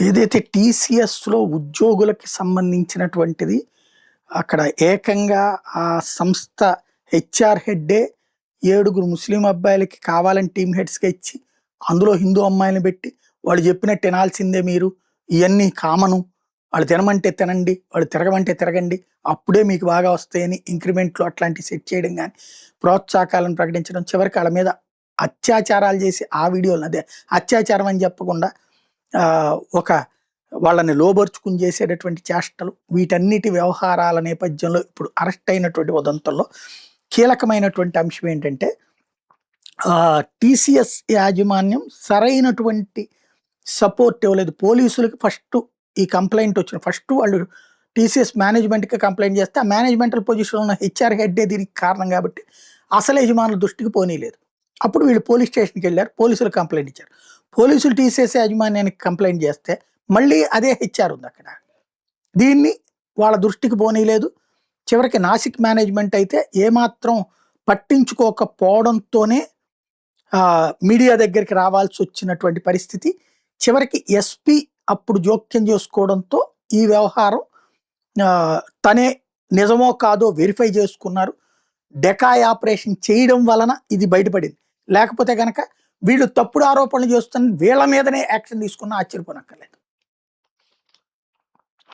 ఏదైతే టీసీఎస్‌లో ఉద్యోగులకి సంబంధించినటువంటిది, అక్కడ ఏకంగా ఆ సంస్థ హెచ్ఆర్ హెడ్డే 7 ముస్లిం అబ్బాయిలకి కావాలని టీమ్ హెడ్స్‌గా ఇచ్చి, అందులో హిందూ అమ్మాయిలని పెట్టి, వాళ్ళు చెప్పినట్టు వినాల్సిందే మీరు. ఇయన్నీ కామను. వాళ్ళు తినమంటే తినండి, వాళ్ళు తిరగమంటే తిరగండి. అప్పుడే మీకు బాగా వస్తాయని ఇంక్రిమెంట్లు అట్లాంటివి సెట్ చేయడం గాని, ప్రోత్సాహకాలను ప్రకటించడం, చివరికి ఆళ్ళ మీద అత్యాచారాలు చేసి ఆ వీడియోలు అదే అత్యాచారం అని చెప్పకుండా ఒక వాళ్ళని లోబరుచుకుని చేసేటటువంటి చేష్టలు, వీటన్నిటి వ్యవహారాల నేపథ్యంలో ఇప్పుడు అరెస్ట్ అయినటువంటి ఉదంతంలో కీలకమైనటువంటి అంశం ఏంటంటే, టీసీఎస్ యాజమాన్యం సరైనటువంటి సపోర్ట్ ఇవ్వలేదు. పోలీసులకి ఫస్ట్ ఈ కంప్లెయింట్ వచ్చిన ఫస్ట్ వాళ్ళు టీసీఎస్ మేనేజ్మెంట్‌కి కంప్లెయింట్ చేస్తే, ఆ మేనేజ్మెంటల్ పొజిషన్‌లో ఉన్న హెచ్ఆర్ హెడ్డే దీనికి కారణం కాబట్టి, అసలు యజమానుల దృష్టికి పోనీయలేదు. అప్పుడు వీళ్ళు పోలీస్ స్టేషన్‌కెళ్లారు. పోలీసులు కంప్లెయింట్ ఇచ్చారు. పోలీసులు టీసీఎస్ యాజమాన్యానికి కంప్లెయింట్ చేస్తే, మళ్ళీ అదే హెచ్ఆర్ ఉందక్కడ. దీన్ని వాళ్ళ దృష్టికి పోనీయలేదు. చివరికి నాసిక్ మేనేజ్మెంట్ అయితే ఏమాత్రం పట్టించుకోకపోవడంతోనే మీడియా దగ్గరికి రావాల్సొచ్చినటువంటి పరిస్థితి. చివరికి ఎస్పీ అప్పుడు జోక్యం చేసుకోవడంతో ఈ వ్యవహారం తనే నిజమో కాదో వెరిఫై చేసుకున్నారు. డెకాయ్ ఆపరేషన్ చేయడం వలన ఇది బయటపడింది. లేకపోతే గనక వీళ్ళు తప్పుడు ఆరోపణలు చేస్తున్న వీళ్ళ మీదనే యాక్షన్ తీసుకున్నా ఆశ్చర్యపోనక్కర్లేదు.